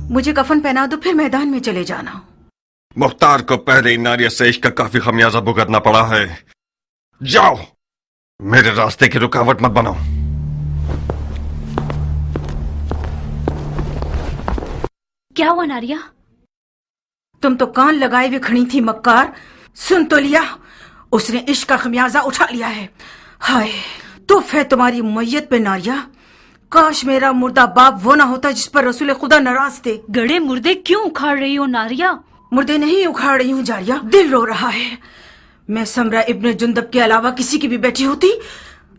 मुझे कफन पहना दो, फिर मैदान में चले जाना। मुख्तार को पहले नारिया से इश्क का काफी खमियाजा भुगतना पड़ा है। जाओ, मेरे रास्ते की रुकावट मत बनाओ। क्या हुआ नारिया? तुम तो कान लगाए हुए खड़ी थी मक्कार। सुन तो लिया, उसने इश्क का खमियाजा उठा लिया है। हाय तुफ है तुम्हारी मैयत पे नारिया। काश मेरा मुर्दा बाप वो ना होता जिस पर रसूल खुदा नाराज थे। गड़े मुर्दे क्यों उखाड़ रही हो नारिया? मुर्दे नहीं उखाड़ रही हूँ जारिया, दिल रो रहा है। मैं समरा इब्ने जुंदब के अलावा किसी की भी बेटी होती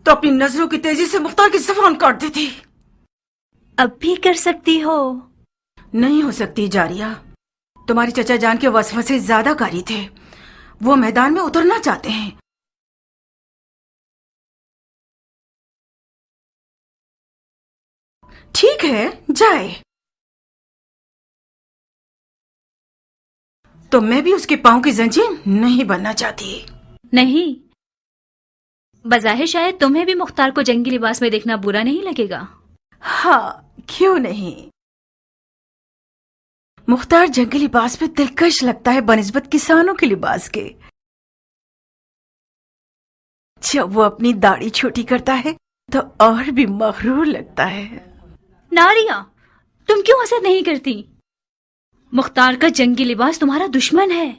तो अपनी नजरों की तेजी से मुख्तार की ज़बान काट देती। अब भी कर सकती हो। नहीं हो सकती जारिया, तुम्हारी चचा जान के वसवसे ज्यादा कारी थे। वो मैदान में उतरना चाहते हैं। ठीक है जाए, तो मैं भी उसके पांव की जंजीर नहीं बनना चाहती। नहीं, बज़ाहिर शायद तुम्हें भी मुख्तार को जंगी लिबास में देखना बुरा नहीं लगेगा। हाँ क्यों नहीं, मुख्तार जंगी लिबास में दिलकश लगता है बनिस्बत किसानों के लिबास के। जब वो अपनी दाढ़ी छोटी करता है तो और भी मगरूर लगता है। नारिया, तुम क्यों हसद नहीं करती? मुख्तार का जंगी लिबास तुम्हारा दुश्मन है।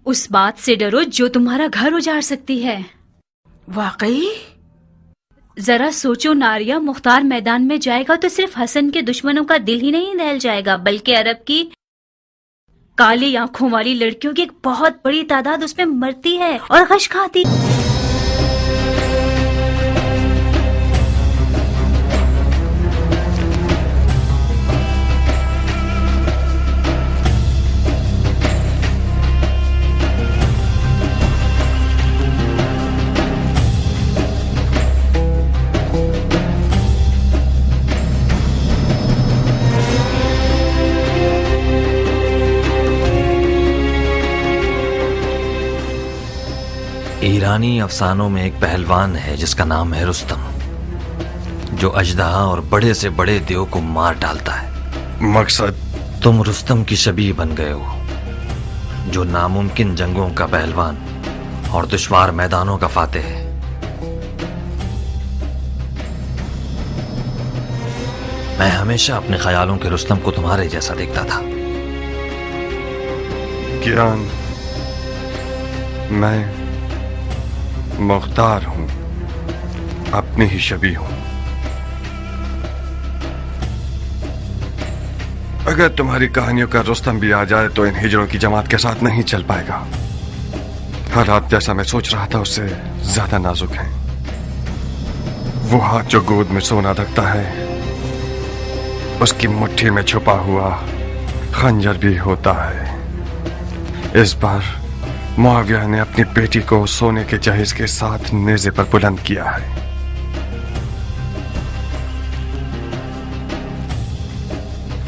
उस बात से डरो जो तुम्हारा घर उजाड़ सकती है। वाकई? जरा सोचो नारिया, मुख्तार मैदान में जाएगा तो सिर्फ हसन के दुश्मनों का दिल ही नहीं दहल जाएगा, बल्कि अरब की काली आंखों वाली लड़कियों की एक बहुत बड़ी तादाद उसमें मरती है और गश खाती। ईरानी अफसानों में एक पहलवान है जिसका नाम है रुस्तम, जो अजदहा और बड़े से बड़े देव को मार डालता है। मकसद? तुम रुस्तम की शबीह बन गए हो, जो नामुमकिन जंगों का पहलवान और दुश्वार मैदानों का फातेह है। मैं हमेशा अपने ख्यालों के रुस्तम को तुम्हारे जैसा देखता था। कियान, मैं मुख्तार हूं, अपनी ही शबीह हूं। अगर तुम्हारी कहानियों का रुस्तम भी आ जाए तो इन हिजड़ों की जमात के साथ नहीं चल पाएगा। हालात जैसा मैं सोच रहा था उससे ज्यादा नाजुक हैं। वो हाथ जो गोद में सोना रखता है, उसकी मुट्ठी में छुपा हुआ खंजर भी होता है। इस बार मुआविया ने अपनी बेटी को सोने के जहेज के साथ नेज़े पर बुलंद किया है।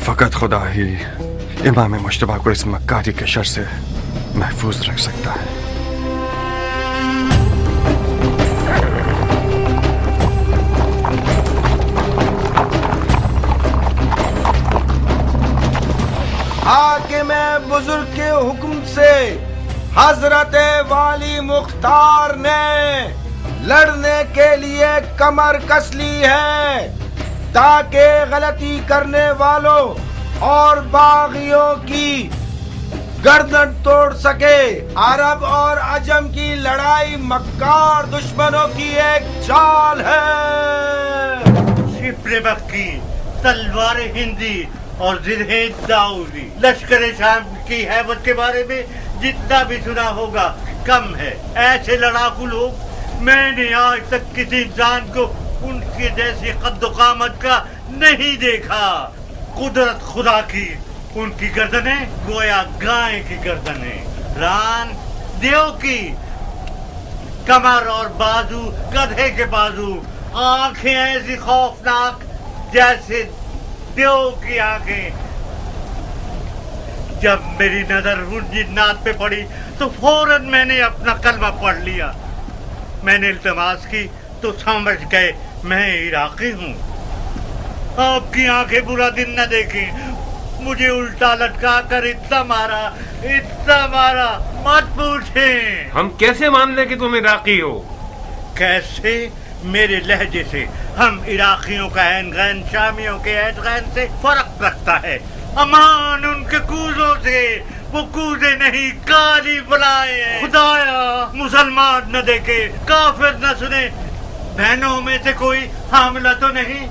फकत खुदा ही इमाम मुश्तबा को इस मक्कारी के शर से महफूज रख सकता है। हाकिम बुजुर्ग के हुक्म से हजरत वाली मुख्तार ने लड़ने के लिए कमर कस ली है, ताकि गलती करने वालों और बागियों की गर्दन तोड़ सके। अरब और अजम की लड़ाई मक्कार दुश्मनों की एक चाल है। शिप्रे बक्की, तलवार हिंदी और जिरहे दाऊदी, लश्कर शाम की हैबत के बारे में जितना भी सुना होगा कम है। ऐसे लड़ाकू लोग मैंने आज तक किसी इंसान को उनके जैसी कद्दो-कामत का नहीं देखा। कुदरत खुदा की, उनकी गर्दनें गोया गाय की गर्दनें, रान देव की, कमर और बाजू गधे के बाजू, आंखें ऐसी खौफनाक जैसे देव की आंखें। जब मेरी नजर उन जिन्नात पे पड़ी तो फौरन मैंने अपना कलमा पढ़ लिया। मैंने इल्तमास की तो समझ गए मैं इराकी हूँ। आपकी आंखें बुरा दिन न देखें। मुझे उल्टा लटका कर इतना मारा, मत पूछें। हम कैसे मान लें कि तुम इराकी हो? कैसे? मेरे लहजे से। हम इराकियों का ऐन गैन शामियों के ऐन गैन से फर्क रखता है। अमान उनके कूजों से, वो कूजे नहीं काली बुलाए हैं। खुदाया मुसलमान न देखे, काफिर न सुने, बहनों में से कोई हामिला तो नहीं?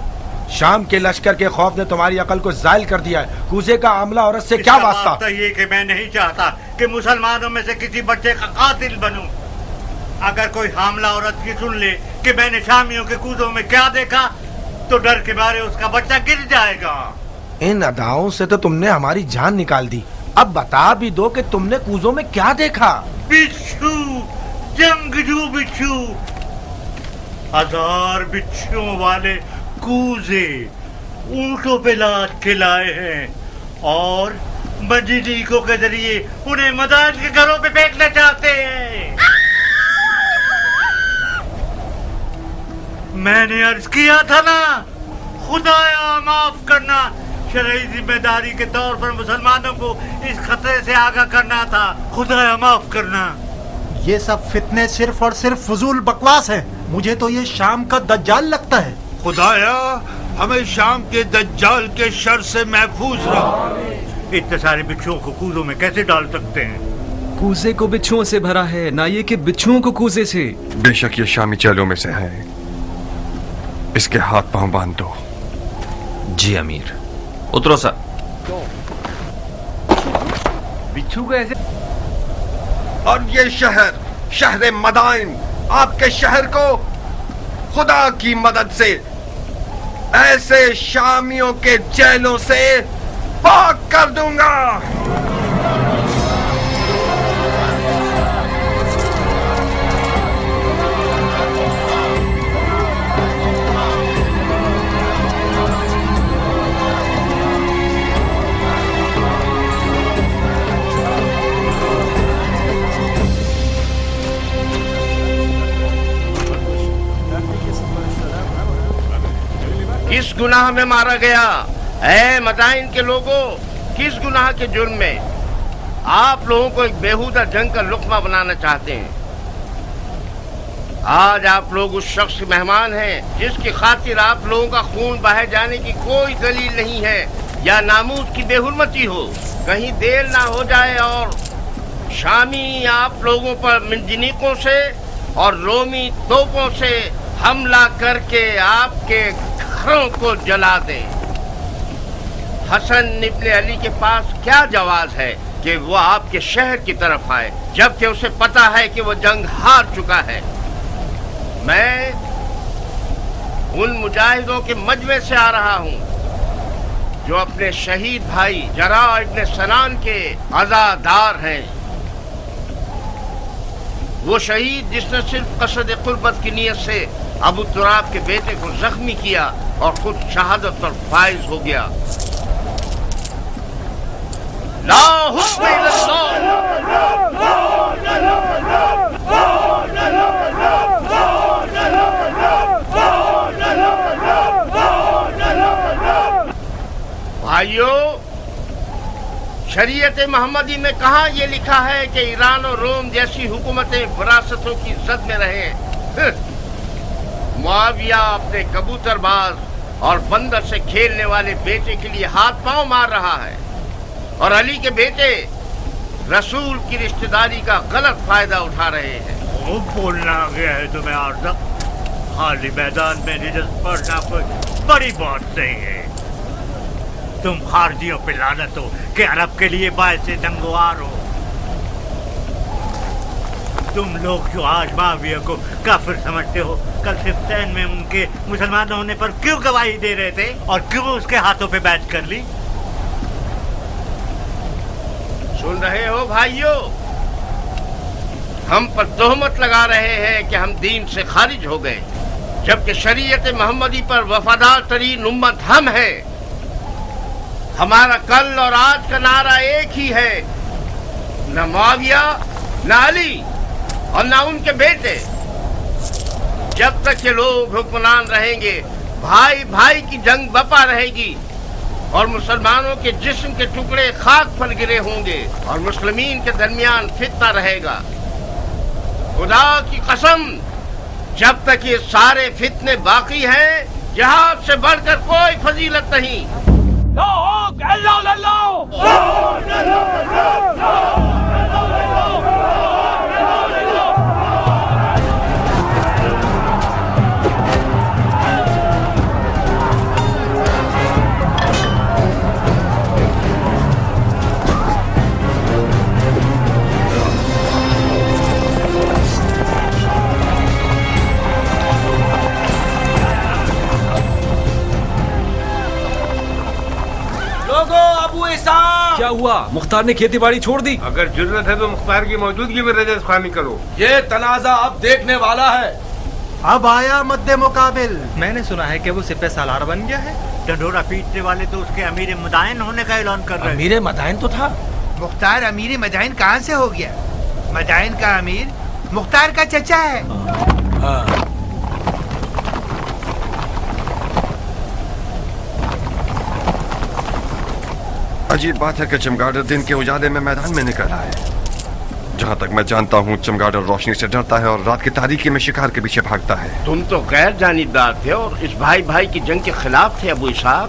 शाम के लश्कर के खौफ ने तुम्हारी अकल को जायल कर दिया है। कूजे का आमला औरत से क्या वास्ता? तो ये कि मैं नहीं चाहता कि मुसलमानों में से किसी बच्चे का कातिल बनूं। अगर कोई हामला औरत की सुन ले कि मैंने शामियों के कूजों में क्या देखा, तो डर के मारे उसका बच्चा गिर जाएगा। इन अदाओं से तो तुमने हमारी जान निकाल दी। अब बता भी दो कि तुमने कूजों में क्या देखा? बिच्छू, जंगजू बिच्छू, 1000 बिच्छुओं वाले कूजे ऊंटों पे लाद के लाए हैं और मजीदीकों के जरिए उन्हें मदान के घरों पे फेंकना चाहते हैं। मैंने अर्ज किया था ना, खुदाया माफ करना, शरई जिम्मेदारी के तौर पर मुसलमानों को इस खतरे से आगाह करना था। खुदाया माफ करना। ये सब फितने सिर्फ और सिर्फ फजूल बकवास है। मुझे तो ये शाम का दज्जाल लगता है। खुदाया हमें शाम के दज्जाल के शर से महफूज रहो। इतने सारे बिच्छुओं को कूजों में कैसे डाल सकते हैं? कूजे को बिच्छुओं से भरा है, ना ये कि बिच्छुओं को कूजे से। बेशक ये शामी चेलों में से है। इसके हाथ पांव बांध दो। जी अमीर। उतरो सर। बिच्छू कैसे? और ये शहर मदाइन, आपके शहर को खुदा की मदद से ऐसे शामियों के जेलों से पाक कर दूंगा। किस गुनाह में मारा गया? ऐ मदाइन के लोगों, किस गुनाह के जुर्म में? आप लोगों को एक बेहुदा जंग का लुक्मा बनाना चाहते हैं। आज आप लोग उस शख्स के मेहमान हैं जिसकी खातिर आप लोगों का खून बहाए जाने की कोई दलील नहीं है या नामूस की बेहुरमती हो। कहीं देर ना हो जाए और शामी आप लोगों पर मिंजनीकों से और रोमी तोपों से हमला करके आपके घरों को जला दे। हसन इब्ने अली के पास क्या जवाज है कि वो आपके शहर की तरफ आए, जबकि उसे पता है कि वो जंग हार चुका है। मैं उन मुजाहिदों के मजमे से आ रहा हूँ जो अपने शहीद भाई जरा इब्ने सनान के अज़ादार हैं। वो शहीद जिसने सिर्फ कसद कुर्बत की नीयत से अबू तुराब के बेटे को जख्मी किया और खुद शहादत पर फाइज हो गया। ला हुक्म भाइयों, शरीयत मोहम्मदी में कहाँ ये लिखा है कि ईरान और रोम जैसी हुकूमतें विरासतों की जद में रहें? मुआविया अपने कबूतरबाज और बंदर से खेलने वाले बेटे के लिए हाथ पांव मार रहा है और अली के बेटे रसूल की रिश्तेदारी का गलत फायदा उठा रहे हैं। वो बोलना आ गया है तुम्हें आर्ज़ा? खाली मैदान में रिजल्ट पढ़ना कोई बड़ी बात नहीं है। तुम खारजियों पे लानत हो कि अरब के लिए बायस नंगवार हो। तुम लोग जो आज माविया को काफिर समझते हो, कल सिफ्तैन में उनके मुसलमान होने पर क्यों गवाही दे रहे थे और क्यों उसके हाथों पे बैठ कर ली? सुन रहे हो भाइयों, हम पर तोहमत लगा रहे हैं कि हम दीन से खारिज हो गए, जबकि शरीयत मोहम्मदी पर वफादार तरीन उम्मत हम हैं। हमारा कल और आज का नारा एक ही है, न मुआविया, न अली और न उनके बेटे। जब तक ये लोग हुक्मरान रहेंगे, भाई भाई की जंग बपा रहेगी और मुसलमानों के जिस्म के टुकड़े खाक पर गिरे होंगे और मुस्लिमीन के दरमियान फितना रहेगा। खुदा की कसम, जब तक ये सारे फितने बाकी हैं, जिहाद से बढ़कर कोई फजीलत नहीं। क्या हुआ? मुख्तार ने खेती बाड़ी छोड़ दी? अगर जरूरत है तो मुख्तार की मौजूदगी में रजत खानी करो। ये तनाजा अब देखने वाला है। अब आया मद्दे मुकाबिल। मैंने सुना है कि वो सिपह सालार बन गया है। ढंढोरा पीटने वाले तो उसके अमीर मदाइन होने का ऐलान कर रहे हैं। अमीर मदाइन तो था। मुख्तार अमीर मदाइन कहाँ से हो गया? मदाइन का अमीर मुख्तार का चचा है। हाँ। अजीब बात है कि चमगादड़ दिन के उजाले में मैदान में निकला है। जहाँ तक मैं जानता हूँ, चमगादड़ रोशनी से डरता है और रात की तारीकी में शिकार के पीछे भागता है। तुम तो गैर जानिबदार थे और इस भाई भाई की जंग के खिलाफ थे अबू इसहाक।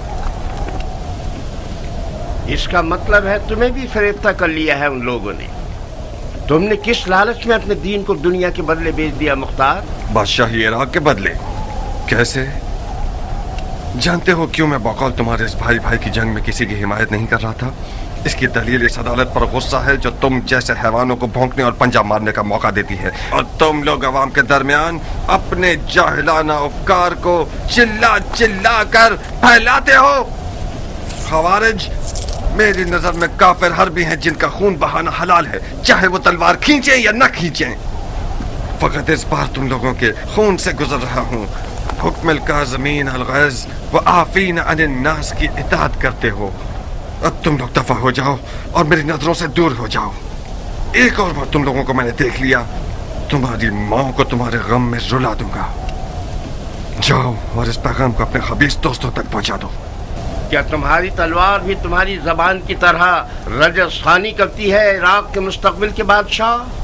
इसका मतलब है तुम्हें भी फरेफ्ता कर लिया है उन लोगों ने। तुमने किस लालच में अपने दीन को दुनिया के बदले बेच दिया मुख्तार? बादशाही इराक के बदले? कैसे? जानते हो क्यों मैं बकौल तुम्हारे इस भाई भाई की जंग में किसी की हिमायत नहीं कर रहा था? इसकी दलील इस अदालत पर गुस्सा है जो तुम जैसे हैवानों को भौंकने और पंजा मारने का मौका देती है, और तुम लोग अवाम के दरमियान अपने जाहिलाना उपकार को चिल्ला चिल्ला कर फैलाते हो। खवारिज मेरी नजर में काफिर हर्बी हैं जिनका खून बहाना हलाल है, चाहे वो तलवार खींचे या न खींचे। फकत इस बार तुम लोगों के खून से गुजर रहा हूँ। हुक्म काज़मीन अल-गैज़ व आफ़ीन अनिन नास की इताअत करते हो। अब तुम लोग दफा हो जाओ और मेरी नजरों से दूर हो जाओ। एक और बार तुम लोगों को मैंने देख लिया, तुम्हारी माँ को तुम्हारे गम में रुला दूंगा। जाओ और इस पैगाम को अपने खबीस दोस्तों तक पहुंचा दो। क्या तुम्हारी तलवार भी तुम्हारी जबान की तरह रजस्खानी करती है इराक के मुस्तकबिल के बादशाह?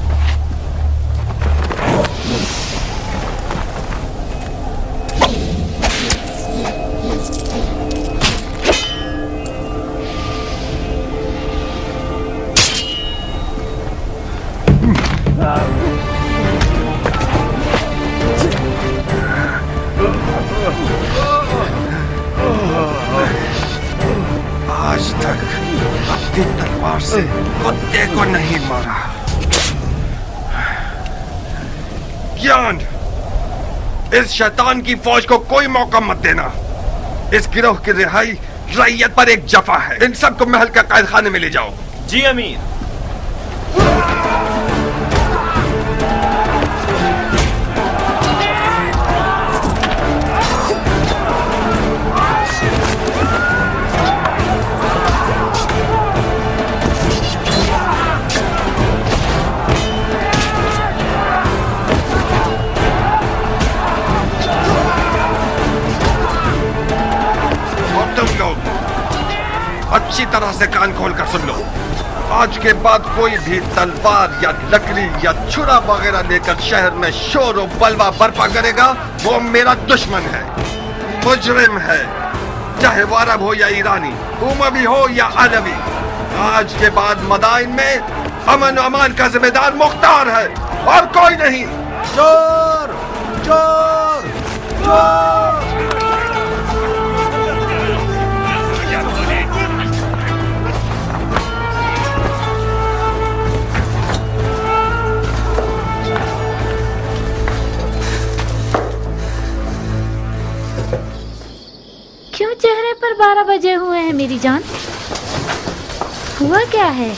आज तक अपनी तलवार से कुत्ते को नहीं मारा। ज्ञान, इस शैतान की फौज को कोई मौका मत देना। इस गिरोह की रिहाई रैयत पर एक जफा है। इन सबको महल के कैद खाने में ले जाओ। जी अमीर। अच्छी तरह से कान खोल कर सुन लो। आज के बाद कोई भी तलवार या लकड़ी या छुरा वगैरह लेकर शहर में शोर और बलवा बर्पा करेगा, वो मेरा दुश्मन है, मुजरिम है, चाहे वो अरब हो या ईरानी, उमवी हो या अरबी। आज के बाद मदाइन में अमन और अमान का जिम्मेदार मुख्तार है और कोई नहीं। चोर चोर चोर। क्यों चेहरे पर 12 बजे हुए हैं मेरी जान? हुआ क्या है?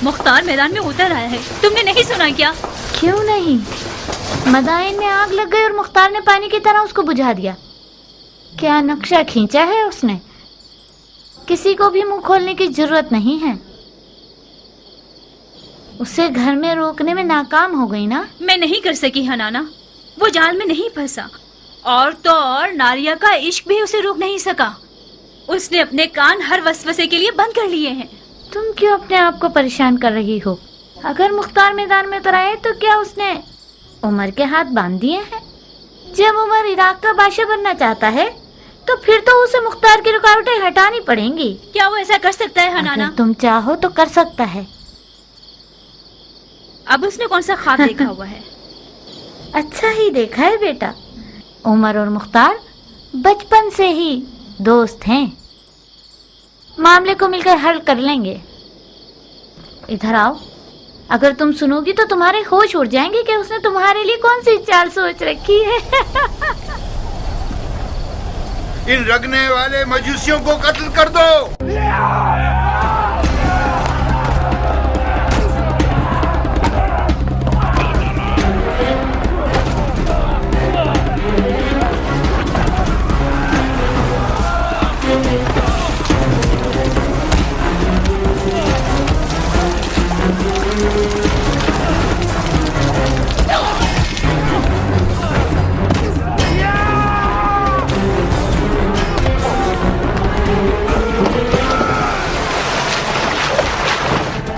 मुख्तार मैदान में उतर आया है, तुमने नहीं सुना क्या? क्यों नहीं? मदाइन में आग लग गई और मुख्तार ने पानी की तरह उसको बुझा दिया। क्या नक्शा खींचा है उसने? किसी को भी मुंह खोलने की जरूरत नहीं है। उसे घर में रोकने में नाकाम हो गई ना? मैं नहीं कर सकी हनाना, वो जाल में नहीं फंसा और तो और नारिया का इश्क भी उसे रोक नहीं सका। उसने अपने कान हर वसवसे के लिए बंद कर लिए हैं। तुम क्यों अपने आप को परेशान कर रही हो? अगर मुख्तार मैदान में उतर आए तो क्या उसने उमर के हाथ बांध दिए हैं? जब उमर इराक का बादशाह बनना चाहता है तो फिर तो उसे मुख्तार की रुकावटें हटानी पड़ेंगी। क्या वो ऐसा कर सकता है हनाना? अगर तुम चाहो तो कर सकता है। अब उसने कौन सा ख्वाब देखा हुआ है? अच्छा ही देखा है बेटा। उमर और मुख्तार बचपन से ही दोस्त हैं। मामले को मिलकर हल कर लेंगे। इधर आओ। अगर तुम सुनोगी तो तुम्हारे होश उड़ जाएंगे कि उसने तुम्हारे लिए कौन सी चाल सोच रखी है। इन रगने वाले मजूसियों को कत्ल कर दो।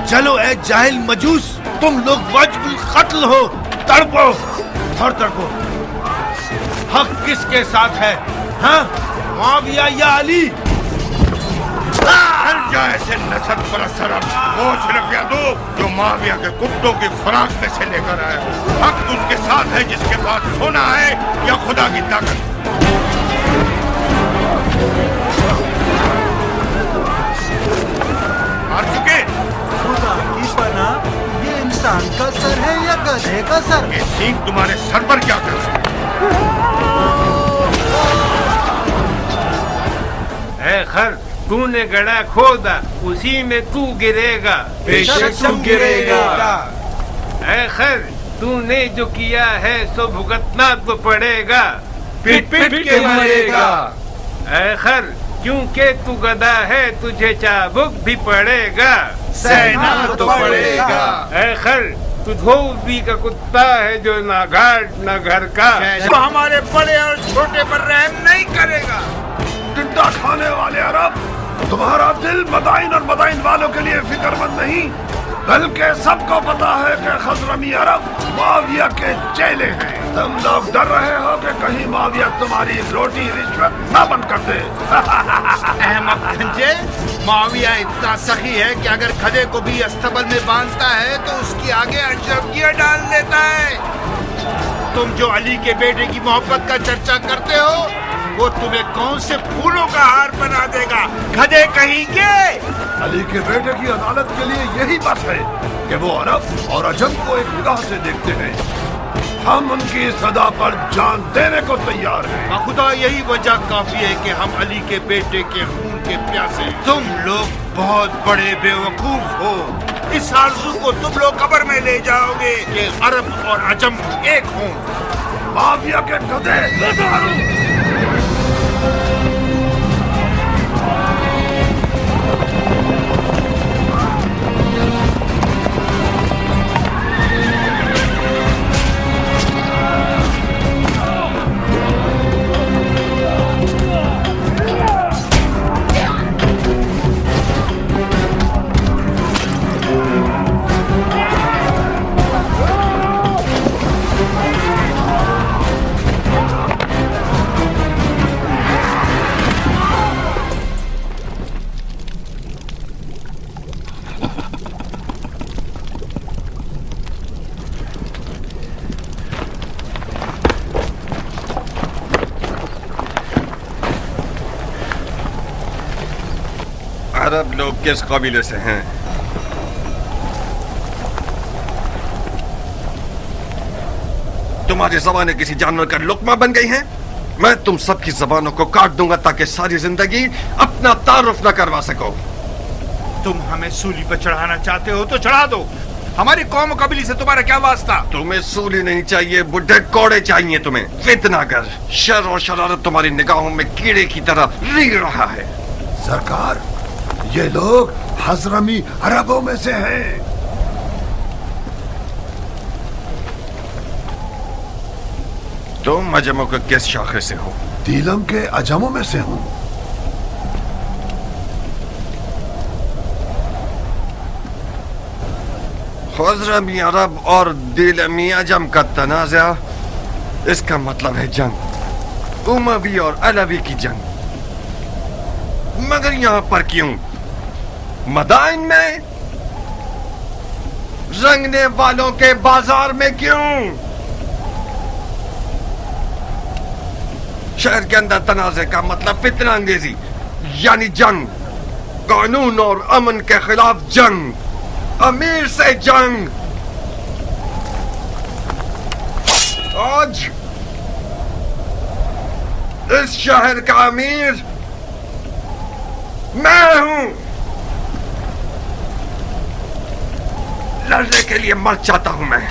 चलो ए जाहिल मजूस, तुम लोग वजबुल कत्ल हो। तड़पो, थर तड़पो। हक किसके साथ है? हाँ, मुआविया या अली? हर जाए से नसब पर असर वो सिर्फ यादव जो मुआविया के कुत्तों की खुराक में से लेकर आया। हक उसके साथ है जिसके पास सोना है या खुदा की ताकत। मार चुके खुदा की पनाह, ये इंसान का सर है या गधे का सर? ये सींग तुम्हारे सर पर क्या कर रहा है? खर, तूने गड़ा खोदा, उसी में तू गिरेगा। बेशक तुम गिरेगा। है खर, तूने जो किया है सो भुगतना तो पड़ेगा। पिट पिट के मरेगा। है खर, क्योंकि तू गधा है तुझे चाबुक भी पड़ेगा। सहना तो पड़ेगा। है खर, तू धोबी का कुत्ता है जो ना घाट ना घर का। तो हमारे बड़े और छोटे पर रहम नहीं करेगा। टिड्डा खाने वाले अरब, तुम्हारा दिल मदाइन और मदाइन वालों के लिए फिक्रमंद नहीं, बल्कि सबको पता है कि खजरमी अरब मुआविया के चेले हैं। तुम लोग डर रहे हो कि कहीं मुआविया तुम्हारी रोटी रिश्वत न बंद कर दे। अहमद गंजे, मुआविया इतना सखी है कि अगर खदे को भी अस्तबल में बांधता है तो उसकी आगे अशरफियां डाल देता है। तुम जो अली के बेटे की मोहब्बत का चर्चा करते हो, वो तुम्हें कौन से फूलों का हार बना देगा? खदे कहेंगे। अली के बेटे की अदालत के लिए यही बस है कि वो अरब और अजम को एक निगाह से देखते हैं। हम उनकी सदा पर जान देने को तैयार हैं। खुदा, यही वजह काफी है कि हम अली के बेटे के खून के प्यासे। तुम लोग बहुत बड़े बेवकूफ हो। इस आरज़ू को तुम लोग कब्र में ले जाओगे कि अरब और अजम एक हों। मुआविया के गधे। अरब लोग किस कबीले से हैं? तुम्हारी जबानें किसी जानवर का लुक्मा बन गई हैं? मैं तुम सबकी जबानों को काट दूंगा ताकि सारी जिंदगी अपना तारुफ न करवा सको। तुम हमें सूली पर चढ़ाना चाहते हो तो चढ़ा दो। हमारी कौम कबीले से तुम्हारा क्या वास्ता? तुम्हें सूली नहीं चाहिए, बुढ़े कोड़े चाहिए तुम्हें। फितनागर, शर और शरारत तुम्हारी निगाहों में कीड़े की तरह रींग रहा है। सरकार, ये लोग हजरमी अरबों में से हैं। तुम अजमों के किस शाखे से हो? दीलम के अजमों में से हूँ। खुज़रमी अरब और दिलमी अजम का तनाज़ा, इसका मतलब है जंग, उमवी और अलवी की जंग। मगर यहां पर क्यों? मदाइन में, रंगने वालों के बाजार में क्यों? शहर के अंदर तनाज़े का मतलब फितना अंगेजी, यानी जंग, कानून और अमन के खिलाफ जंग, अमीर से जंग। आज इस शहर का अमीर मैं हूं। लड़ने के लिए मर जाता हूं मैं।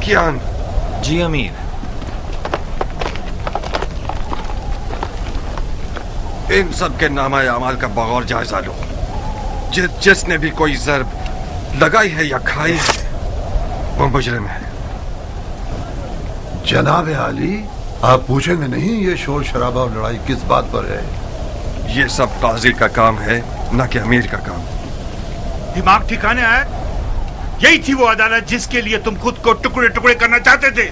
कियान। जी अमीर। इन सब के नामा अमाल का बगौर जायजा लो। जिसने भी कोई ज़र्ब लगाई है या खाई है वो मुजरिम है। जनाब आली, आप पूछेंगे नहीं ये शोर शराबा और लड़ाई किस बात पर है? ये सब काजी का काम है, न कि अमीर का काम। दिमाग ठिकाने आया? यही थी वो अदालत जिसके लिए तुम खुद को टुकड़े टुकड़े करना चाहते थे।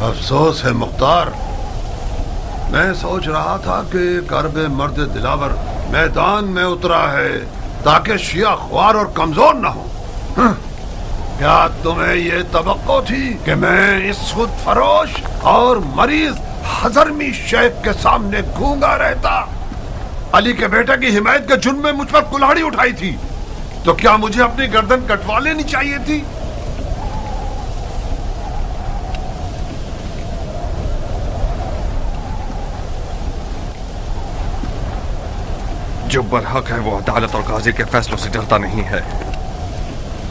अफसोस है मुख्तार, मैं सोच रहा था कि कर्ब मर्द दिलावर मैदान में उतरा है ताकि शिया ख्वार और कमजोर न हो। क्या तुम्हें ये तवक्को थी कि मैं इस खुद फरोश और मरीज हजरमी शेख के सामने गूंगा रहता? अली के बेटे की हिमायत के जुर्म में मुझ पर कुल्हाड़ी उठाई थी, तो क्या मुझे अपनी गर्दन कटवा लेनी चाहिए थी? जो बरहक है वो अदालत और काजी के फैसलों से डरता नहीं है।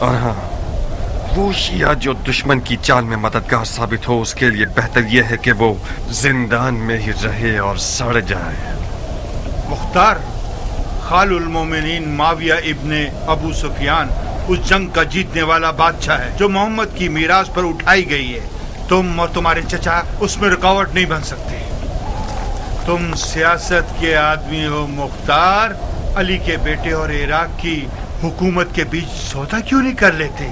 और हाँ, वो शिया जो दुश्मन की चाल में मददगार साबित हो, उसके लिए बेहतर यह है कि वो जिंदान में ही रहे और सड़ जाए। मुख्तार, खालुल मोमिनीन माविया इब्ने अबू सुफियान उस जंग का जीतने वाला बादशाह है जो मोहम्मद की मीरास पर उठाई गई है। तुम और तुम्हारे चचा उसमें रुकावट नहीं बन सकते। तुम सियासत के आदमी हो मुख्तार। अली के बेटे और इराक की हुकूमत के बीच सौदा क्यों नहीं कर लेते?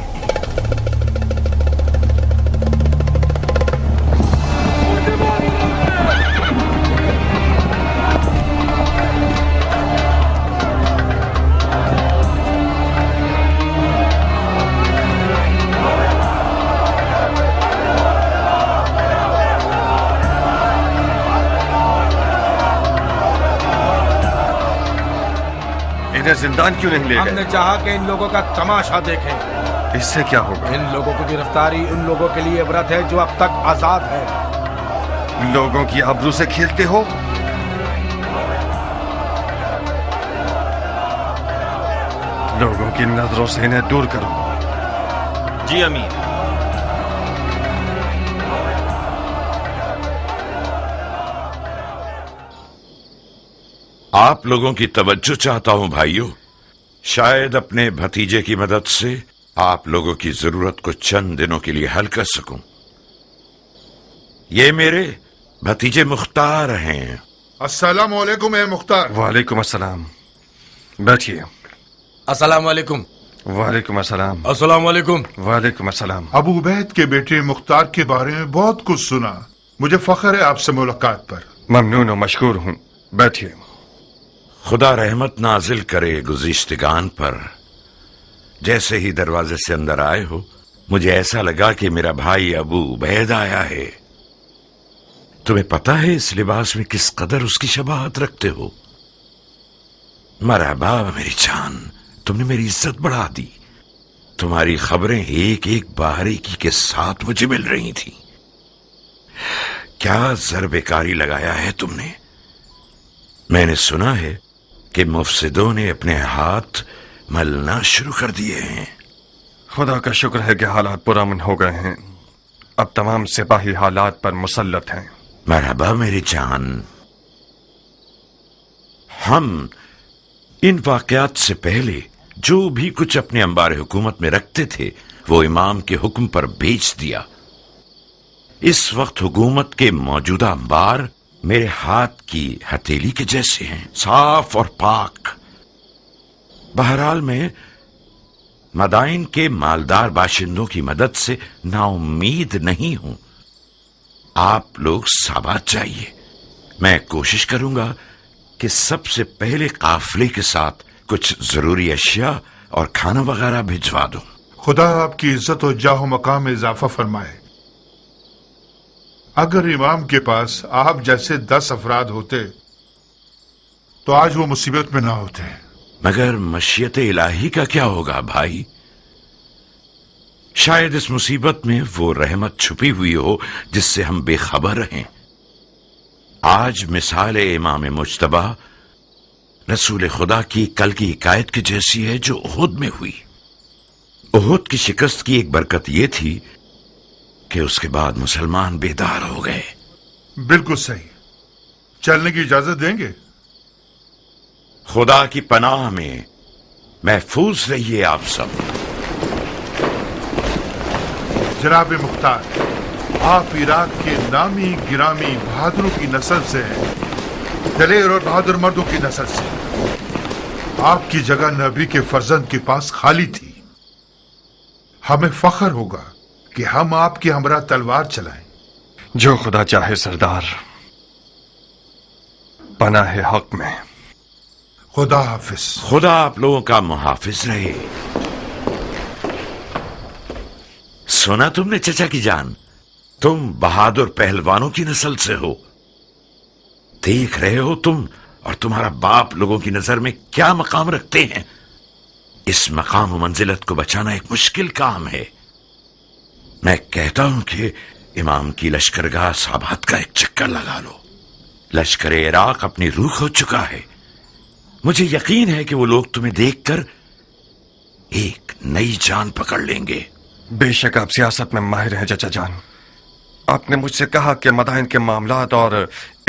इन्हें जिंदान क्यों नहीं ले गए? हमने चाहा कि इन लोगों का तमाशा देखें। इससे क्या होगा? इन लोगों की गिरफ्तारी उन लोगों के लिए इबरत है जो अब तक आजाद है। लोगों की आबरू से खेलते हो? लोगों की नजरों से इन्हें दूर करो। जी अमीर। आप लोगों की तवज्जो चाहता हूं भाइयों। शायद अपने भतीजे की मदद से आप लोगों की जरूरत को चंद दिनों के लिए हल कर सकूं। ये मेरे भतीजे मुख्तार हैं। अस्सलाम वालेकुम है मुख्तार। वालेकुम अस्सलाम। बैठिए। अस्सलाम वालेकुम। वालेकुम अस्सलाम। अस्सलाम वालेकुम। वालेकुम अस्सलाम। अबू उबैद के बेटे मुख्तार के बारे में बहुत कुछ सुना। मुझे फख्र है आपसे मुलाकात पर। ममनून और मशकूर हूं। बैठिए। खुदा रहमत नाजिल करे गुज़िश्तगान पर। जैसे ही दरवाजे से अंदर आए हो, मुझे ऐसा लगा कि मेरा भाई अबू उबैद आया है। तुम्हें पता है इस लिबास में किस कदर उसकी शबाहत रखते हो? मरहबा मेरी जान, तुमने मेरी इज्जत बढ़ा दी। तुम्हारी खबरें एक एक बारीकी के साथ मुझे मिल रही थी। क्या ज़र्ब-ए-कारी लगाया है तुमने? मैंने सुना है कि मुफसिदों ने अपने हाथ मलना शुरू कर दिए हैं। खुदा का शुक्र है कि हालात पुरअमन हो गए हैं। अब तमाम सिपाही हालात पर मुसल्लत हैं। मरहबा मेरी जान। हम इन वाकयात से पहले जो भी कुछ अपने अंबार हुकूमत में रखते थे वो इमाम के हुक्म पर बेच दिया। इस वक्त हुकूमत के मौजूदा अंबार मेरे हाथ की हथेली के जैसे हैं, साफ और पाक। बहरहाल मैं मदाइन के मालदार बाशिंदों की मदद से नाउम्मीद नहीं हूं। आप लोग साबात चाहिए। मैं कोशिश करूंगा कि सबसे पहले काफिले के साथ कुछ जरूरी अशिया और खाना वगैरह भिजवा दूं। खुदा आपकी इज्जत और जाहो मकाम में इजाफा फरमाए। अगर इमाम के पास आप जैसे 10 अफराद होते तो आज वो मुसीबत में ना होते। मगर मशीयत इलाही का क्या होगा भाई? शायद इस मुसीबत में वो रहमत छुपी हुई हो जिससे हम बेखबर रहें। आज मिसाल इमाम मुज्तबा रसूल खुदा की कल की हिकायत की जैसी है जो उहुद में हुई। उहुद की शिकस्त की एक बरकत यह थी कि उसके बाद मुसलमान बेदार हो गए। बिल्कुल सही। चलने की इजाजत देंगे? खुदा की पनाह में महफूज रहिए आप सब। जनाब मुख्तार, आप इराक के नामी गिरामी बहादुरों की नस्ल से हैं, दलेर और बहादुर मर्दों की नस्ल से। आपकी जगह नबी के फर्जंद के पास खाली थी। हमें फख्र होगा कि हम आपके हमरा तलवार चलाएं। जो खुदा चाहे सरदार, पनाह हक में। खुदा हाफिज। खुदा आप लोगों का मुहाफिज रहे। सुना तुमने चचा की जान, तुम बहादुर पहलवानों की नस्ल से हो। देख रहे हो तुम और तुम्हारा बाप लोगों की नजर में क्या मकाम रखते हैं। इस मकाम और मंजिलत को बचाना एक मुश्किल काम है। मैं कहता हूं कि इमाम की लश्करगाह साबात का एक चक्कर लगा लो। लश्कर इराक अपनी रूह खो चुका है। मुझे यकीन है कि वो लोग तुम्हें देखकर एक नई जान पकड़ लेंगे। बेशक आप सियासत में माहिर हैं चचा जान। आपने मुझसे कहा कि मदाइन के मामलात और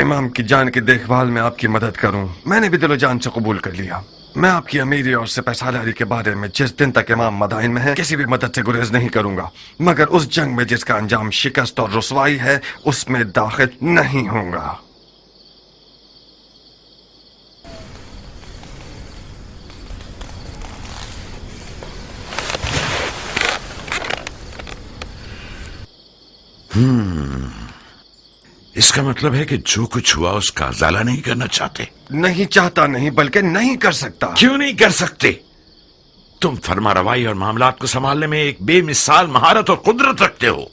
इमाम की जान की देखभाल में आपकी मदद करूं। मैंने भी दिलो जान से कबूल कर लिया। मैं आपकी अमीरी और सिपहसालारी के बारे में जिस दिन तक इमाम मदाइन में है किसी भी मदद से गुरेज नहीं करूंगा, मगर उस जंग में जिसका अंजाम शिकस्त और रुसवाई है उसमें दाखिल नहीं होऊंगा। इसका मतलब है कि जो कुछ हुआ उसका उजाला नहीं करना चाहते। नहीं चाहता नहीं, बल्कि नहीं कर सकता। क्यों नहीं कर सकते? तुम फरमा रवाई और मामलात को संभालने में एक बेमिसाल महारत और कुदरत रखते हो।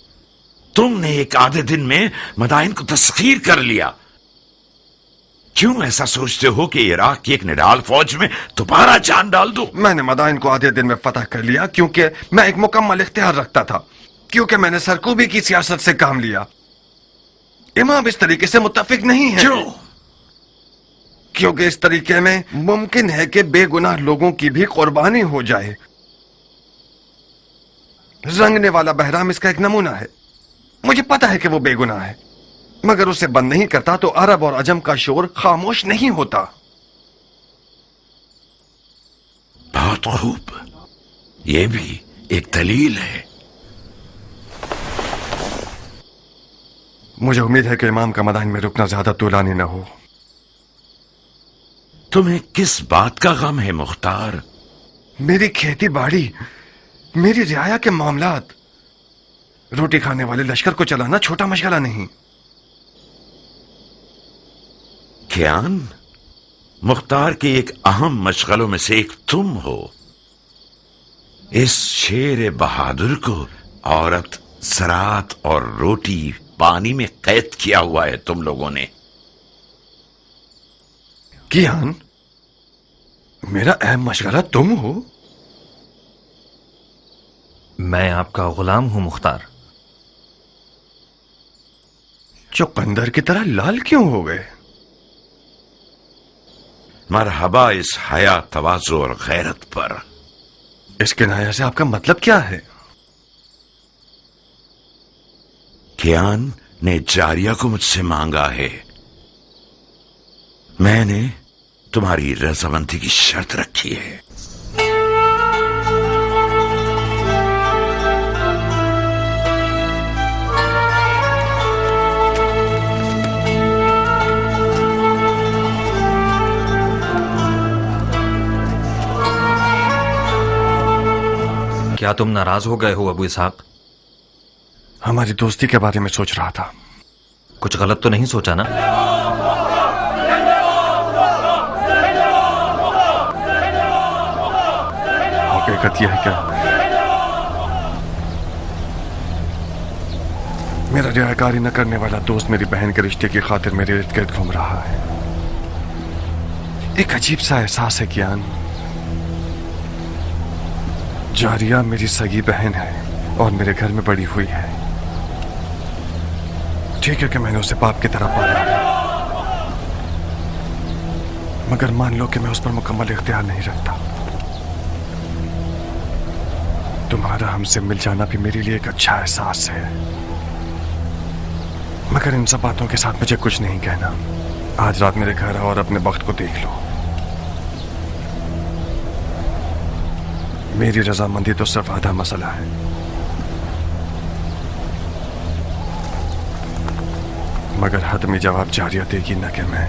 तुमने एक आधे दिन में मदाइन को तस्खीर कर लिया। क्यों ऐसा सोचते हो कि इराक की एक निडाल फौज में दोबारा जान डाल दो? मैंने मदाइन को आधे दिन में फतह कर लिया क्योंकि मैं एक मुकम्मल इख्तियार रखता था, क्योंकि मैंने सरकूबी की सियासत से काम लिया। इमाम इस तरीके से मुत्तफिक नहीं है। क्यों? क्योंकि इस तरीके में मुमकिन है कि बेगुनाह लोगों की भी कुर्बानी हो जाए। रंगने वाला बहराम इसका एक नमूना है। मुझे पता है कि वो बेगुनाह है, मगर उसे बंद नहीं करता तो अरब और अजम का शोर खामोश नहीं होता। बहुत खूब, यह भी एक दलील है। मुझे उम्मीद है कि इमाम का मदाइन में रुकना ज्यादा तूलानी न हो। तुम्हें किस बात का गम है मुख्तार? मेरी खेती बाड़ी, मेरी रियाया के मामलात। रोटी खाने वाले लश्कर को चलाना छोटा मशगला नहीं। कियान, मुख्तार के एक अहम मशगलों में से एक तुम हो। इस शेर बहादुर को औरत, ज़राअत और रोटी पानी में कैद किया हुआ है तुम लोगों ने। कियान, मेरा अहम मशगला तुम हो? मैं आपका गुलाम हूं मुख्तार। चुकंदर की तरह लाल क्यों हो गए? मरहबा इस हया, तवाज़ु और गैरत पर। इस किनाया से आपका मतलब क्या है? कियान ने जारिया को मुझसे मांगा है। मैंने तुम्हारी रजामंदी की शर्त रखी है। क्या तुम नाराज हो गए हो अबू इसहाक? हमारी दोस्ती के बारे में सोच रहा था। कुछ गलत तो नहीं सोचा ना? हकीकत यह है क्या मेरा रियाकारी न करने वाला दोस्त मेरी बहन के रिश्ते की खातिर मेरे इर्द गिर्द घूम रहा है। एक अजीब सा एहसास है कियान। जारिया मेरी सगी बहन है और मेरे घर में बड़ी हुई है। ठीक है कि मैंने उसे बाप की तरह पाला है, मगर मान लो कि मैं उस पर मुकम्मल इख्तियार नहीं रखता। तुम्हारा हमसे मिल जाना भी मेरे लिए एक अच्छा एहसास है, मगर इन सब बातों के साथ मुझे कुछ नहीं कहना। आज रात मेरे घर आओ और अपने वक्त को देख लो। मेरी रजामंदी तो सिर्फ आधा मसला है। मगर हतमी जवाब जारिया देगी न कि मैं।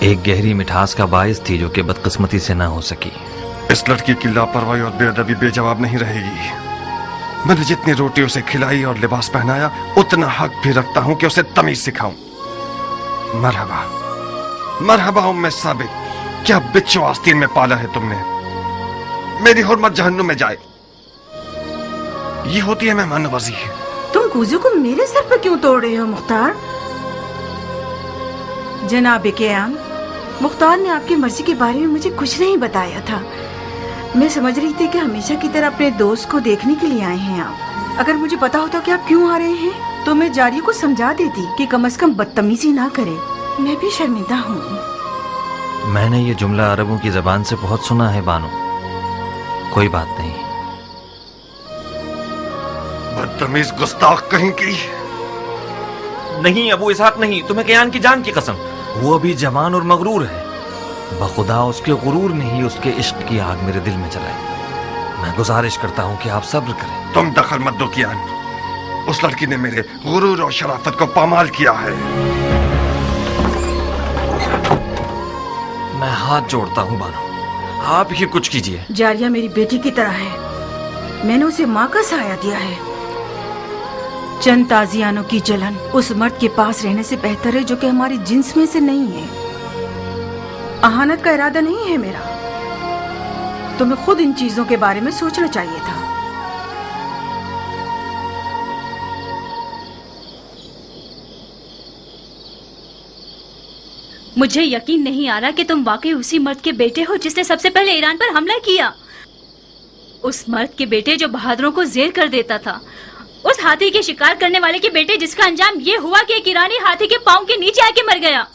एक गहरी मिठास का बायस थी जो कि बदकिस्मती से ना हो सकी। इस लड़की की लापरवाही और बेअदबी बेजवाब नहीं रहेगी। मैंने जितनी रोटी उसे खिलाई और लिबास पहनाया, उतना हक भी रखता हूं कि उसे तमीज सिखाऊं। मरहबा मरहबा उम्मे साबिक, क्या बिच्छू आस्तीन में पाला है तुमने। मेरी हुर्मत जहन्नुम में जाए। ये होती है मेहमान नवाजी। तुम कुजू को मेरे सर पर क्यों तोड़ रहे हो मुख्तार? जनाब कियान, मुख्तार ने आपकी मर्जी के बारे में मुझे कुछ नहीं बताया था। मैं समझ रही थी कि हमेशा की तरह अपने दोस्त को देखने के लिए आए हैं आप। अगर मुझे पता होता कि आप क्यों आ रहे हैं तो मैं जारिया को समझा देती कि कम से कम बदतमीजी ना करे। मैं भी शर्मिंदा हूँ। मैंने ये जुमला अरबों की जबान से बहुत सुना है बानो। कोई बात नहीं। बदतमीज गुस्ताख कहीं की। नहीं अबू इसहाक नहीं, तुम्हें कियान की जान की कसम। वो अभी जवान और मगरूर है। बखुदा उसके गुरूर ने ही उसके इश्क की आग मेरे दिल में जलाई। मैं गुजारिश करता हूँ कि आप सब्र करें। तुम दखल मत दो कियान। उस लड़की ने मेरे गुरूर और शराफत को पामाल किया है। मैं हाथ जोड़ता हूँ बानो, आप ही कुछ कीजिए। जारिया मेरी बेटी की तरह है। मैंने उसे माँ का साया दिया है। चंद ताजियानों की जलन उस मर्द के पास रहने से बेहतर है जो कि हमारी जिन्स में से नहीं है। अहानत का इरादा नहीं है मेरा। तुम्हें खुद इन चीजों के बारे में सोचना चाहिए था। मुझे यकीन नहीं आ रहा कि तुम वाकई उसी मर्द के बेटे हो जिसने सबसे पहले ईरान पर हमला किया। उस मर्द के बेटे जो बहादुरों को जेर कर देता था। उस हाथी के शिकार करने वाले के बेटे जिसका अंजाम ये हुआ कि एक ईरानी हाथी के पांव के नीचे आके मर गया।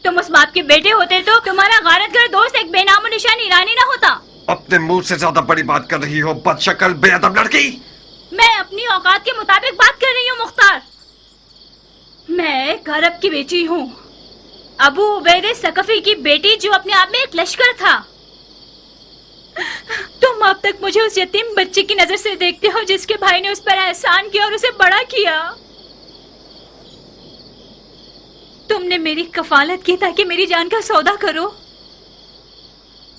तुम उस बाप के बेटे होते तो तुम्हारा गारतगर दोस्त एक बेनामो निशान ईरानी ना होता। अपने मुंह से ज्यादा बड़ी बात कर रही हो बदशक्ल बेअदब लड़की। मैं अपनी औकात के मुताबिक बात कर रही हूँ मुख्तार। मैं एक अरब की बेटी हूँ, अबू उबैदे सकफी की बेटी, जो अपने आप में एक लश्कर था। तुम अब तक मुझे उस यतीम बच्चे की नजर से देखते हो जिसके भाई ने उस पर एहसान किया और उसे बड़ा किया। तुमने मेरी कफालत की ताकि मेरी जान का सौदा करो।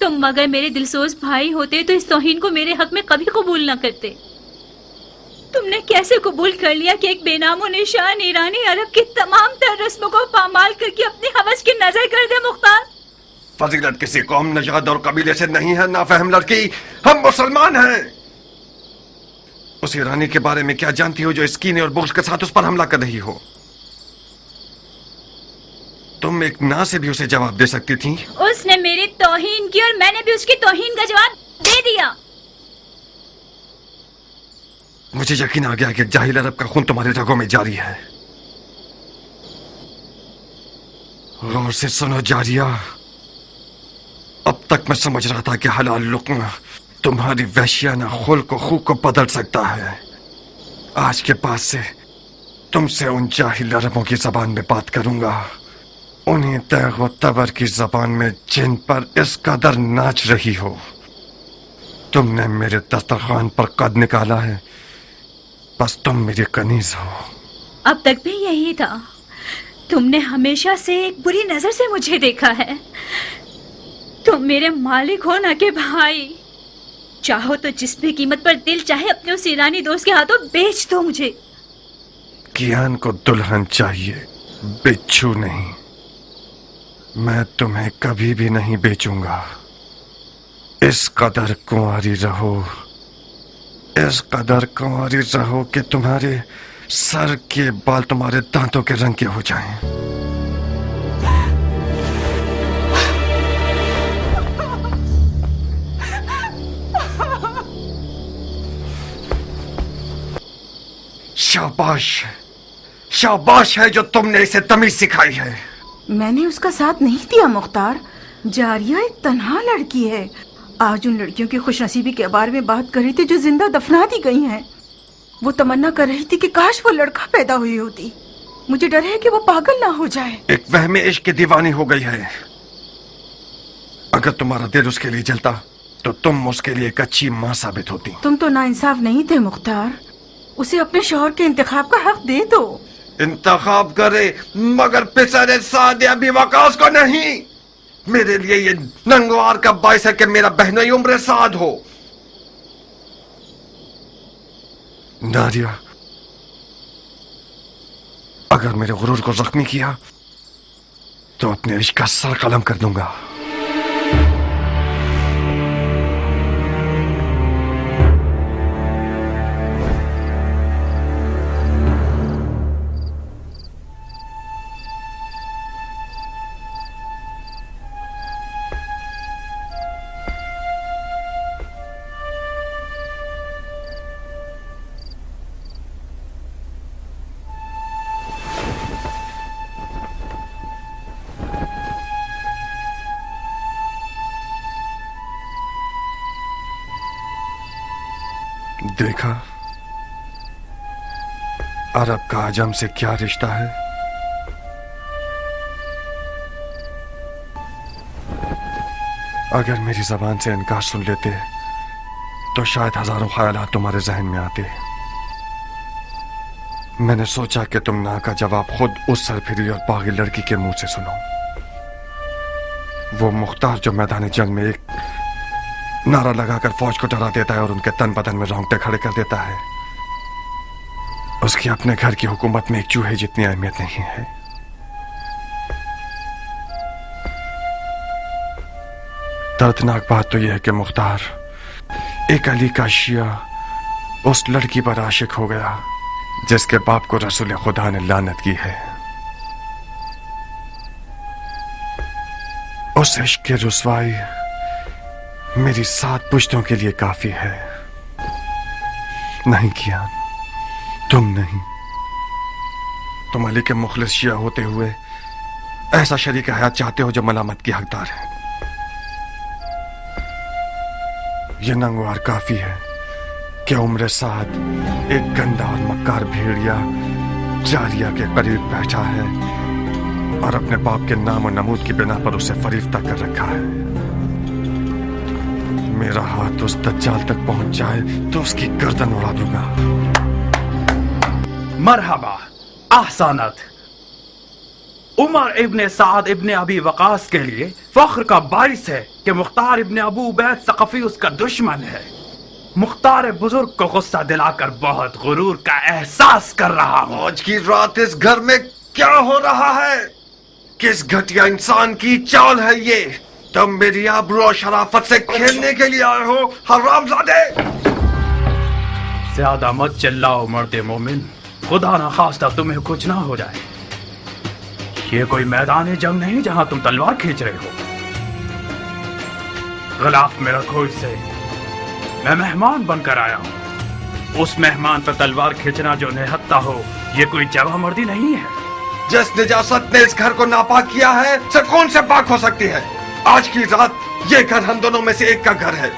तुम अगर मेरे दिलसोज भाई होते तो इस तौहीन को मेरे हक में कभी कबूल न करते। तुमने कैसे कबूल कर लिया कि एक बेनामो निशान ईरानी अरब की तमाम तर रस्मों को पामाल करके अपनी हवस की नजर कर दे मुख्तार? फजीलत किसी कौम, नजाद और कबीले से नहीं है नाफहम लड़की। हम मुसलमान हैं। उस ईरानी के बारे में क्या जानती हो जो इस कीने और बुग़्ज़ के साथ उस पर हमला कर रही हो? तुम एक ना से भी उसे जवाब दे सकती थी। उसने मेरी तौहीन की और मैंने भी उसकी तौहीन का जवाब दे दिया। मुझे यकीन आ गया कि जाहिल अरब का खून तुम्हारे रगों में जारी है। गौर से सुनो जारिया, तक मैं समझ रहा था कि हलाल लुक्मा तुम्हारी वहशियाना खुल को खूब को बदल सकता है, आज के बाद से तुमसे उन जाहिल अरबों की जबान में बात करूंगा, उन्हीं तैग व तबर की जबान में जिन पर इस कदर नाच रही हो। तुमने मेरे दस्तरखान पर कद निकाला है, बस तुम मेरी कनीज हो। अब तक भी यही था, तुमने हमेशा से एक बुरी नजर से मुझे देखा है। तुम मेरे मालिक हो ना कि भाई। चाहो तो जिस भी कीमत पर दिल चाहे अपने उस ईरानी दोस्त के हाथों बेच दो मुझे। कियान को दुल्हन चाहिए, बिच्छू नहीं। मैं तुम्हें कभी भी नहीं बेचूंगा। इस कदर कुंवारी रहो, इस कदर कुंवारी रहो कि तुम्हारे सर के बाल तुम्हारे दांतों के रंग के हो जाएं। शाबाश, शाबाश है जो तुमने इसे तमीज सिखाई है। मैंने उसका साथ नहीं दिया मुख्तार। जारिया एक तन्हा लड़की है। आज उन लड़कियों की खुशनसीबी के बारे में बात कर रही थी जो जिंदा दफना दी गई हैं। वो तमन्ना कर रही थी कि काश वो लड़का पैदा हुई होती। मुझे डर है कि वो पागल ना हो जाए। एक वहमे इश्क की दीवानी हो गई है। अगर तुम्हारा दिल उसके लिए जलता तो तुम उसके लिए एक अच्छी माँ साबित होती। तुम तो नाइंसाफ नहीं थे मुख्तार। उसे अपने शौहर के इंतखाब का हक दे दो। इंतखाब करे मगर पिसरे सादे अभी वकास को नहीं। मेरे लिए ये नंगवार का बाइस है कि मेरा बहनोई उम्र साद हो। नारिया, अगर मेरे गुरूर को जख्मी किया तो अपने इश्क का सर कलम कर दूंगा। देखा अरब का आजम से क्या रिश्ता है। अगर मेरी जबान से इनकार सुन लेते तो शायद हजारों ख्यालात तुम्हारे जहन में आते। मैंने सोचा कि तुम ना का जवाब खुद उस सरफिरी और बागी लड़की के मुंह से सुनो। वो मुख्तार जो मैदान जंग में एक नारा लगाकर फौज को डरा देता है और उनके तन बदन में रोंगटे खड़े कर देता है, उसकी अपने घर की हुकूमत में एक चूहे जितनी अहमियत नहीं है। दर्दनाक बात तो यह है कि मुख्तार एक अली का शिया उस लड़की पर आशिक हो गया जिसके बाप को रसूल खुदा ने लानत की है। उस इश्क की रुसवाई मेरी 7 पुश्तों के लिए काफी है। नहीं किया, तुम नहीं। तुम अली के मुखलिस शिया होते हुए ऐसा शरीक हयात चाहते हो जो मलामत की हकदार है। यह नंगवार काफी है कि उम्र साद एक गंदा और मक्कार भेड़िया जारिया के करीब बैठा है और अपने बाप के नाम और नमूद की बिना पर उसे फरीफ्ता कर रखा है। मेरा हाथ उस दज्जाल तक पहुंच जाए तो उसकी गर्दन उड़ा दूंगा। मरहबा, ahsanat। उमर इब्ने साद इब्ने अबी वकास के लिए फख्र का बारिश है कि मुख्तार इब्ने अबू उबैद सक़फ़ी उसका दुश्मन है। मुख्तार बुजुर्ग को गुस्सा दिलाकर बहुत गुरूर का एहसास कर रहा हूँ। आज की रात इस घर में क्या हो रहा है? किस घटिया इंसान की चाल है ये? तुम मेरी आबरू और शराफत से खेलने के लिए आए हो हरामजादे। ज्यादा मत चिल्लाओ मर्दे मोमिन, खुदा ना खास्ता तुम्हें कुछ ना हो जाए। ये कोई मैदान जंग नहीं जहां तुम तलवार खींच रहे हो। गिलाफ में रखो इसे। मैं मेहमान बनकर आया हूँ। उस मेहमान पर तलवार खींचना जो निहत्ता हो, ये कोई जवां मर्दी नहीं है। जिस निजासत ने इस घर को नापाक किया है, से कौन से पाक हो सकती है? आज की रात ये घर हम दोनों में से एक का घर है।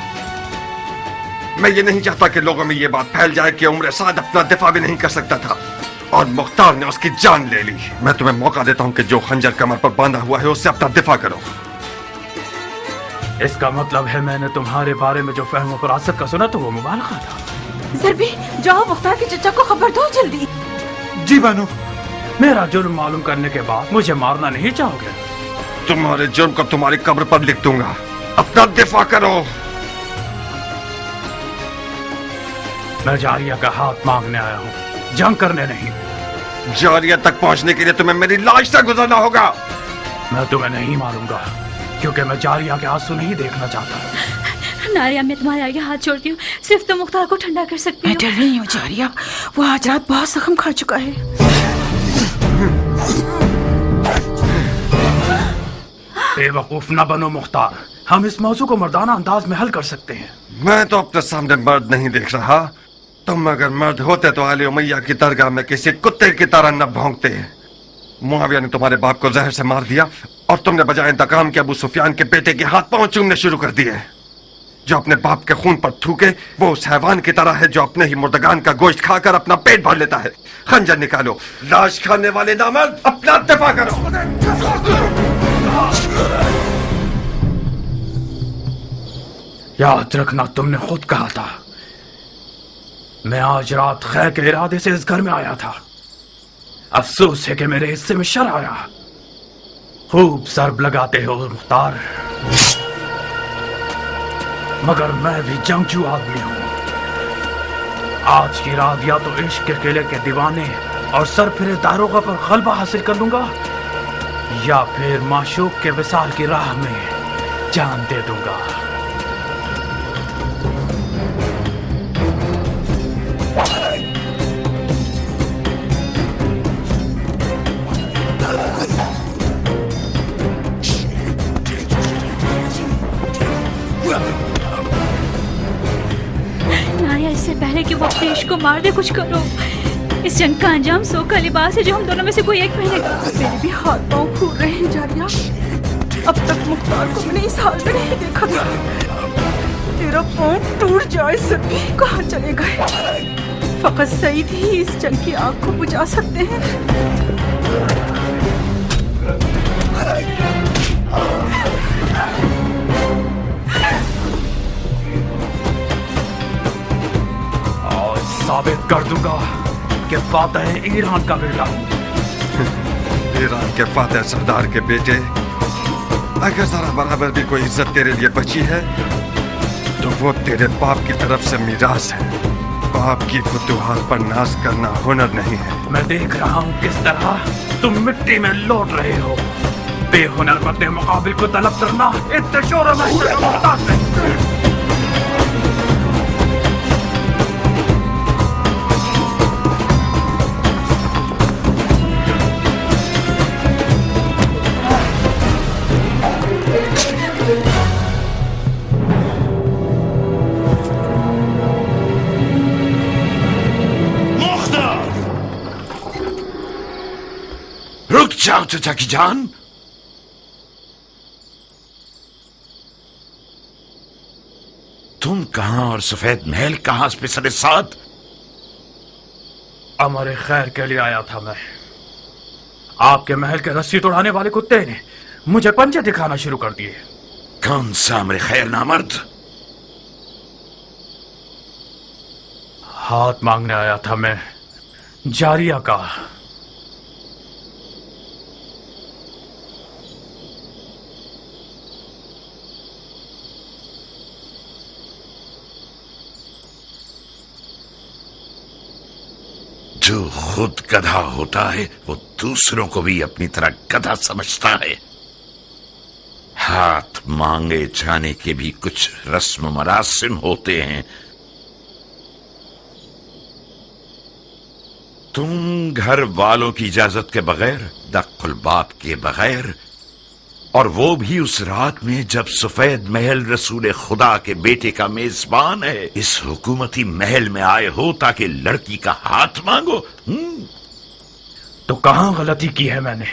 मैं ये नहीं चाहता कि लोगों में ये बात फैल जाए कि उम्र साद अपना दिफा भी नहीं कर सकता था और मुख्तार ने उसकी जान ले ली। मैं तुम्हें मौका देता हूं कि जो खंजर कमर पर बांधा हुआ है उससे अपना दिफा करो। इसका मतलब है मैंने तुम्हारे बारे में जो फहम फरासत का सुना तो वो मुबालगा था। ज़रबी, जाओ मुख्तार के चचा को खबर दो जल्दी। जी बानो। मेरा जुर्म मालूम करने के बाद मुझे मारना नहीं चाहोगे? तुम्हारे जुर्म को तुम्हारी कब्र पर लिख दूंगा। अपना दिफा करो। मैं जारिया का हाथ मांगने आया हूँ, जंग करने नहीं। जारिया तक पहुँचने के लिए तुम्हें मेरी लाश से गुजरना होगा। मैं तुम्हें नहीं मारूंगा क्योंकि मैं जारिया के आंसू नहीं देखना चाहता। नारिया, मैं तुम्हारे आगे हाथ जोड़ती हूँ, सिर्फ तुम मुख्तार को ठंडा कर सकती हो। मैं डर रही हूँ जारिया, वो आज रात बहुत जख्म खा चुका है। बेवकूफ न बनो मुख्तार, हम इस मौजू को मर्दाना अंदाज में हल कर सकते हैं। मैं तो अपने सामने मर्द नहीं देख रहा। तुम अगर मर्द होते तो आले उमैया की दरगाह में किसी कुत्ते की तरह न भौंकते। मुआविया ने तुम्हारे बाप को जहर से मार दिया और तुमने बजाय इंतकाम के अबू सुफियान के बेटे के हाथ पांव चूमने शुरू कर दिए। जो अपने बाप के खून पर थूके वो उस हैवान की तरह है जो अपने ही मुर्दगान का गोश्त खाकर अपना पेट भर लेता है। खंजर निकालो, लाश खाने वाले नामर्द, अपना दिफा करो। याद रखना, तुमने खुद कहा था। मैं आज रात खैर के इरादे से इस घर में आया था। अफसोस है कि मेरे हिस्से में शर आया। खूब सरब लगाते हो मुख्तार, मगर मैं भी जंगजू आदमी हूं। आज की रात या तो इश्क के किले के दीवाने और सरफिरे दारोगा पर गलबा हासिल कर लूंगा या फिर माशूक के विसाल की राह में जान दे दूंगा। नारिया, इससे पहले कि वो अपने इश्क को मार दे, कुछ करो। इस जंग का अंजाम सो का लिबास है जो हम दोनों में से कोई एक पहनेगा। मेरे भी हाथ पांव फूल रहे हैं जारिया। अब तक मुख्तार को मैंने इस हाल में नहीं देखा था। तेरा पांव टूट जाए ज़रबी, कहाँ चले गए? फकत सईद ही इस जंग की आग को बुझा सकते हैं। और साबित कर दूंगा कि फातह ईरान का बेटा हूं। ईरान के फातह सरदार के बेटे, अगर जरा बराबर भी कोई इज्जत तेरे लिए बची है तो वो तेरे बाप की तरफ से मीरास है। बाप की फुतूहात पर नाज करना हुनर नहीं है। मैं देख रहा हूँ किस तरह तुम मिट्टी में लौट रहे हो। बेहुनर अपने मुकाबिल को तलब करना इतने शोर में मुमताज है। रुक जाओ चचा की जान। तुम कहां और सफेद महल कहां पे सरे साथ? अमर खैर के लिए आया था मैं। आपके महल के रस्सी तोड़ाने वाले कुत्ते ने मुझे पंजे दिखाना शुरू कर दिए। कौन सा अमर खैर नामर्द? हाथ मांगने आया था मैं, जारिया का। जो खुद गधा होता है वो दूसरों को भी अपनी तरह गधा समझता है। हाथ मांगे जाने के भी कुछ रस्म मरासिम होते हैं। तुम घर वालों की इजाजत के बगैर, दक्कुल बाप के बगैर, और वो भी उस रात में जब सफेद महल रसूल खुदा के बेटे का मेजबान है, इस हुकूमती महल में आए हो ताकि लड़की का हाथ मांगो। तो कहां गलती की है मैंने?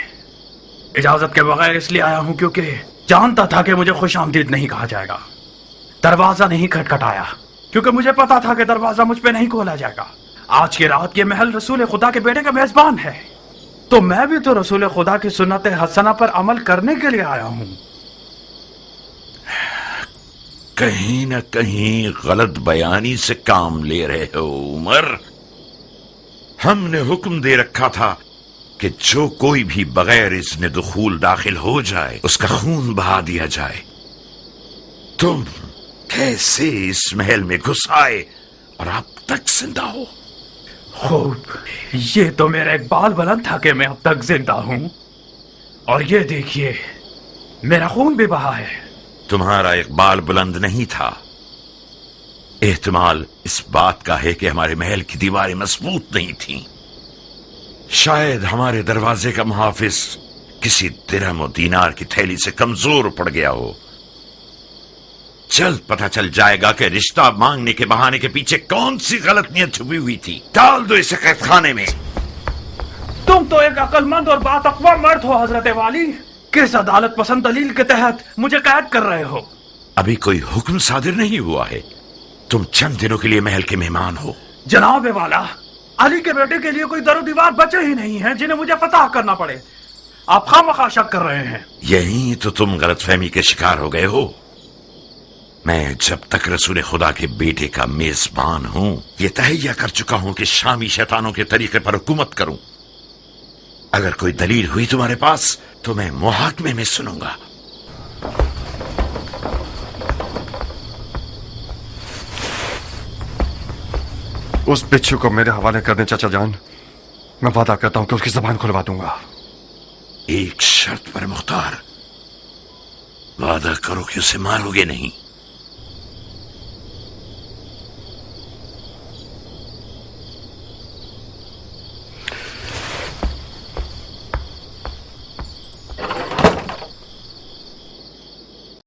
इजाजत के बगैर इसलिए आया हूं क्योंकि जानता था कि मुझे खुशामदीद नहीं कहा जाएगा। दरवाजा नहीं खटखटाया क्योंकि मुझे पता था कि दरवाजा मुझ पे नहीं खोला जाएगा। आज की रात ये महल रसूल खुदा के बेटे का मेजबान है, तो मैं भी तो रसूल खुदा की सुन्नत हसना पर अमल करने के लिए आया हूं। कहीं न कहीं गलत बयानी से काम ले रहे हो उमर। हमने हुक्म दे रखा था कि जो कोई भी बगैर इज़्न दुखूल दाखिल हो जाए उसका खून बहा दिया जाए। तुम कैसे इस महल में घुस आए और अब तक जिंदा हो? खूब, ये तो मेरा एक बाल बुलंद था कि मैं अब तक जिंदा हूं, और ये देखिए मेरा खून भी बहा है। तुम्हारा इकबाल बुलंद नहीं था। एहतमाल इस बात का है कि हमारे महल की दीवारें मजबूत नहीं थीं। शायद हमारे दरवाजे का मुहाफिज किसी दिरहम और दीनार की थैली से कमजोर पड़ गया हो। जल्द पता चल जाएगा कि रिश्ता मांगने के बहाने के पीछे कौन सी गलत नीयत छुपी हुई थी। डाल दो इसे कैदखाने में। तुम तो एक अक्लमंद और बातकवा मर्द हो हजरत वाली। किस अदालत पसंद दलील के तहत मुझे कैद कर रहे हो? अभी कोई हुक्म सादिर नहीं हुआ है। तुम चंद दिनों के लिए महल के मेहमान हो। जनाब वाला, अली के बेटे के लिए कोई दरो दीवार बचे ही नहीं है जिन्हें मुझे फतह करना पड़े। आप खामखा शक कर रहे हैं। यही तो तुम गलतफहमी के शिकार हो गए हो। मैं जब तक रसूल खुदा के बेटे का मेजबान हूं, यह तहैया कर चुका हूं कि शामी शैतानों के तरीके पर हुकूमत करूं। अगर कोई दलील हुई तुम्हारे पास तो मैं मुहाकमे में सुनूंगा। उस बिच्छू को मेरे हवाले कर दें चाचा जान। मैं वादा करता हूं कि उसकी जबान खुलवा दूंगा। एक शर्त पर मुख्तार, वादा करो कि उसे मारोगे नहीं।